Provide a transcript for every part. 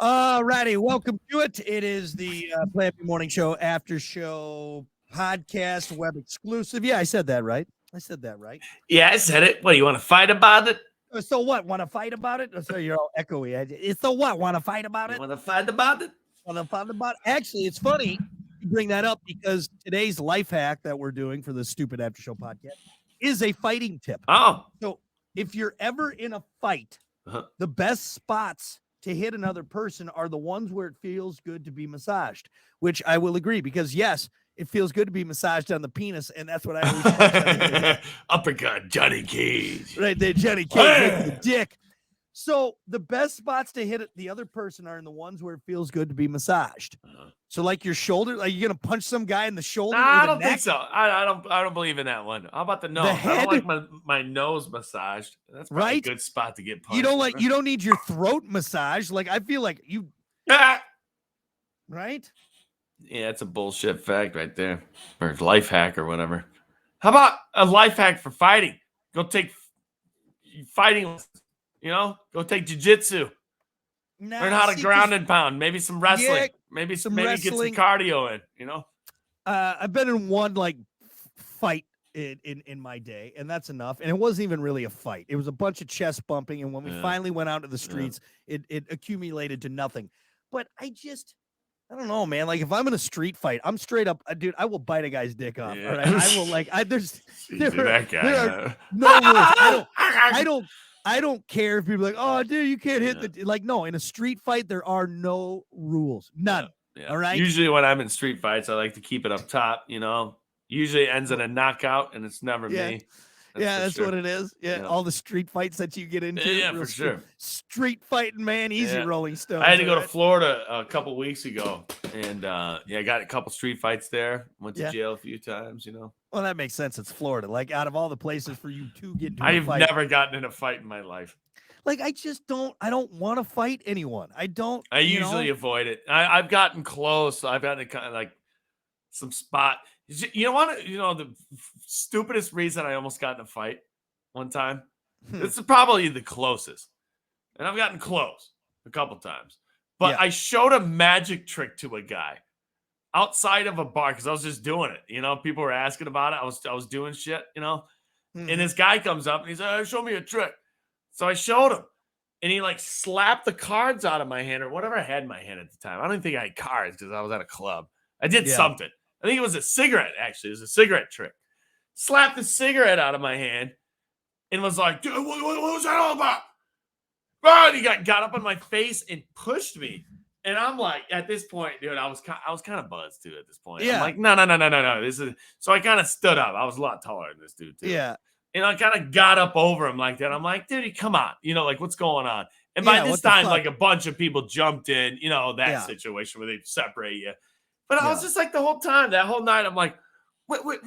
All righty, welcome to it. It is the Plan B Morning Show after show podcast web exclusive. Yeah, I said that right. Yeah, I said it. What, do you want to fight about it? So what? Want to fight about it? So you're all echoey. So what? Want to fight about You it? want to fight about it? Want to fight about it? Actually, it's funny you bring that up because today's life hack that we're doing for the Stupid After Show podcast is a fighting tip. Oh. So if you're ever in a fight, the best spots to hit another person are the ones where it feels good to be massaged, which I will agree because yes, it feels good to be massaged on the penis, and that's what I always uppercut, Johnny Cage. Right there, Johnny Cage with the dick. So the best spots to hit the other person are in the ones where it feels good to be massaged. So like your shoulder, like you're gonna punch some guy in the shoulder. I don't think so. I don't believe in that one. How about the nose? head? I don't like my nose massaged. That's probably a good spot to get punched. You don't need your throat massage. Like I feel like you right? Yeah, it's a bullshit fact right there. Or life hack or whatever. How about a life hack for fighting? Go take fighting lessons. Go take jiu-jitsu. Learn how to ground and pound. Maybe some wrestling. Yeah, maybe some get some cardio in. I've been in one like fight in my day, and that's enough. And it wasn't even really a fight. It was a bunch of chest bumping, and when we finally went out to the streets, it accumulated to nothing. But I don't know, man. Like if I'm in a street fight, I'm straight up, dude. I will bite a guy's dick off. All right, I will. Like there are no rules. I don't care if people are like, oh, dude, you can't hit the like. No, in a street fight, there are no rules, none. Yeah. All right. Usually, when I'm in street fights, I like to keep it up top. Usually it ends in a knockout, and it's never me. That's what it is. Yeah, all the street fights that you get into. Yeah, for sure. Street fighting, man. Easy Rolling Stones. I had to go to Florida a couple weeks ago, and I got a couple street fights there. Went to jail a few times. Well, that makes sense. It's Florida. Like out of all the places for you to get into I've never gotten in a fight in my life. Like I don't want to fight anyone. I usually avoid it. I've gotten close. I've gotten kind of like some spot. The stupidest reason I almost got in a fight one time. This is probably the closest. And I've gotten close a couple times. But I showed a magic trick to a guy outside of a bar because I was just doing it. People were asking about it. I was doing shit, And this guy comes up and he's like, show me a trick. So I showed him. And he like slapped the cards out of my hand or whatever I had in my hand at the time. I don't think I had cards because I was at a club. I did something. I think it was a cigarette, actually. It was a cigarette trick. Slapped the cigarette out of my hand and was like, dude, what was that all about? And he got up on my face and pushed me. And I'm like, at this point, dude, I was kind of buzzed, too, at this point. Yeah. I'm like, no. So I kind of stood up. I was a lot taller than this dude, too. Yeah. And I kind of got up over him like that. I'm like, dude, come on. Like, what's going on? And by this time, like, a bunch of people jumped in, that situation where they separate you. But I was just like the whole time, that whole night, I'm like, wait, what?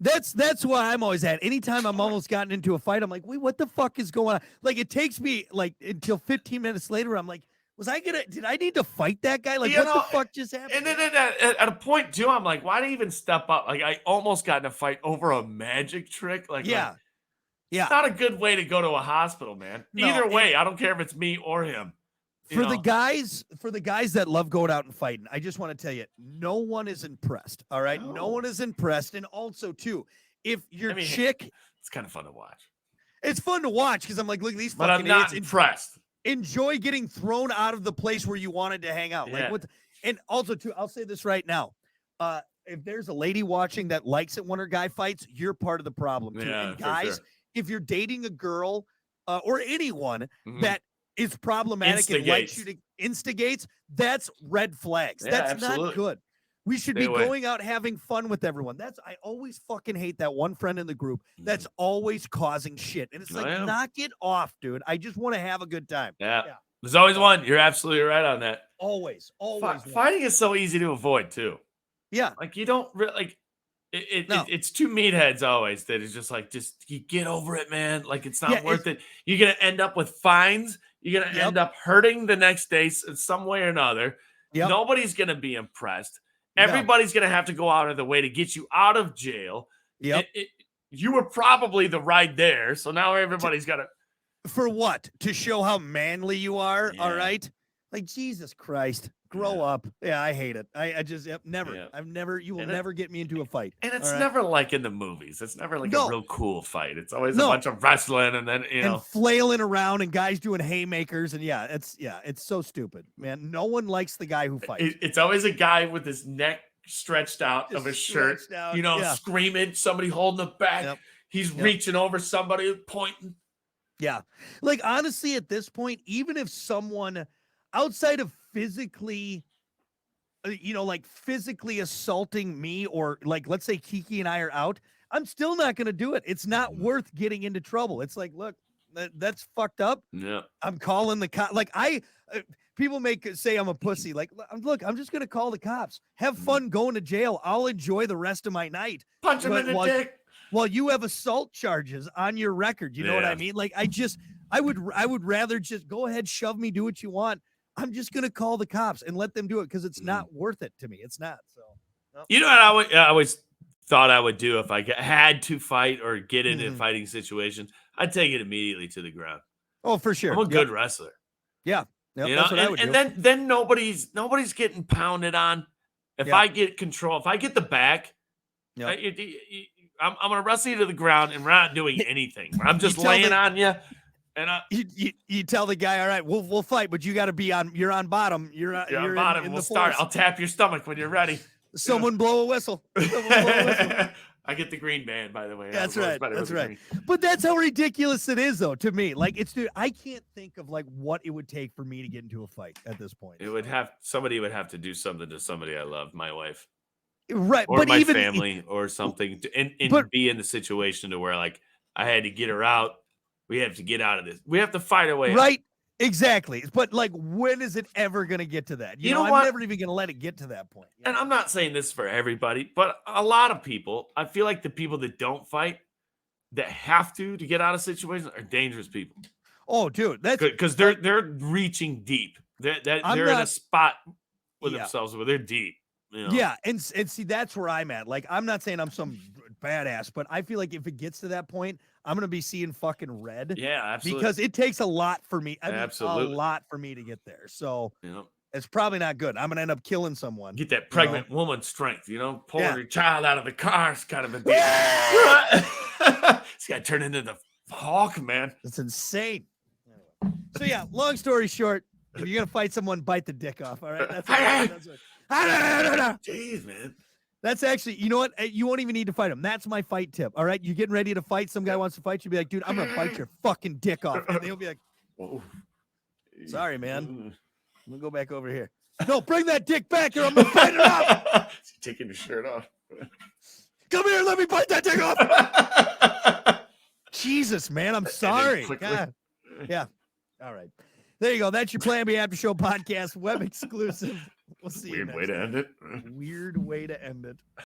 That's why I'm always at. Anytime I'm almost gotten into a fight, I'm like, wait, what the fuck is going on? Like, it takes me like until 15 minutes later, I'm like, did I need to fight that guy? Like, what the fuck just happened? And then at a point, too, I'm like, why did I even step up? Like, I almost got in a fight over a magic trick. Like, it's not a good way to go to a hospital, man. Either way, I don't care if it's me or him. For the guys that love going out and fighting, I just want to tell you, no one is impressed. All right, no one is impressed, and also too, if your chick, it's kind of fun to watch. It's fun to watch because I'm like, look at these but fucking I'm not idiots. Impressed. Enjoy getting thrown out of the place where you wanted to hang out. Like what? And also too, I'll say this right now. If there's a lady watching that likes it when her guy fights, you're part of the problem too. Yeah, and guys, if you're dating a girl or anyone that is problematic and likes you to instigates, that's red flags. That's not good. We should be going out having fun with everyone. I always fucking hate that one friend in the group that's always causing shit. And it's like, knock it off, dude. I just want to have a good time. Yeah. There's always one. You're absolutely right on that. Always. Fighting is so easy to avoid too. Yeah. Like you don't really like it's two meatheads always that is just like, you get over it, man. Like it's not worth it. You're going to end up with fines. You're going to end up hurting the next day in some way or another. Nobody's going to be impressed. Everybody's going to have to go out of the way to get you out of jail. You were probably the ride there. So now everybody's got to. For what? To show how manly you are. All Yeah. right. Like Jesus Christ. Grow up. Yeah, I hate it. I just never. Yeah. I've never. You will And never get me into a fight. And it's all right? never like in the movies. It's never like a No. real cool fight. It's always a No. bunch of wrestling and then and flailing around and guys doing haymakers and it's so stupid, man. No one likes the guy who fights. It's always a guy with his neck stretched out of his shirt, stretched out, screaming, somebody holding him back. Yep. He's reaching over somebody, pointing. Yeah. Like, honestly, at this point, even if someone outside of physically, like physically assaulting me, or like, let's say Kiki and I are out, I'm still not going to do it. It's not worth getting into trouble. It's like, look, that's fucked up. Yeah. I'm calling the cop. Like, people say I'm a pussy. Like, look, I'm just going to call the cops. Have fun going to jail. I'll enjoy the rest of my night. Punch him in the dick. While you have assault charges on your record. You know what I mean? Like, I would rather just go ahead, shove me, do what you want. I'm just going to call the cops and let them do it because it's not worth it to me. It's not. So, no. You know what I always thought I would do if I had to fight or get into fighting situations? I'd take it immediately to the ground. Oh, for sure. I'm a good wrestler. Yeah. Yep, that's what I would do. Then nobody's getting pounded on. If I get control, if I get the back, I'm going to wrestle you to the ground and we're not doing anything. I'm just laying on you. And you tell the guy, all right, we'll fight, but you got to be you're on bottom. You're on bottom. We'll start. I'll tap your stomach when you're ready. Someone blow a whistle. I get the green band, by the way. That's right. That's right. But that's how ridiculous it is, though, to me. Like, I can't think of like what it would take for me to get into a fight at this point. Somebody would have to do something to somebody I love, my wife. Right. Or my family or something, and be in the situation to where like I had to get her out. We have to get out of this. We have to fight our way out. Right. Exactly. But like, when is it ever going to get to that? You know I'm never even going to let it get to that point. And I'm not saying this for everybody, but a lot of people, I feel like the people that don't fight, that have to get out of situations, are dangerous people. Oh, dude, that's because they're reaching deep. They're in a spot with themselves where they're deep. Yeah, and see, that's where I'm at. Like, I'm not saying I'm some badass, but I feel like if it gets to that point, I'm gonna be seeing fucking red. Yeah, absolutely. Because it takes a lot for me. Absolutely, a lot for me to get there. So it's probably not good. I'm gonna end up killing someone. Get that pregnant woman strength. Pull your child out of the car. It's kind of a deal. It's got to turn into the Hulk, man. It's insane. So yeah, long story short, if you're gonna fight someone, bite the dick off. All right. That's what. Jeez, man. That's actually, you know what? You won't even need to fight him. That's my fight tip. All right. You're getting ready to fight. Some guy wants to fight you. Be like, dude, I'm going to bite your fucking dick off. And they'll be like, whoa. Sorry, man. I'm going to go back over here. No, bring that dick back or I'm going to bite it off. Taking your shirt off. Come here. Let me bite that dick off. Jesus, man. I'm sorry. God. Yeah. All right. There you go. That's your Plan B After Show podcast, web exclusive. We'll see you next time. Weird way to end it. Weird way to end it.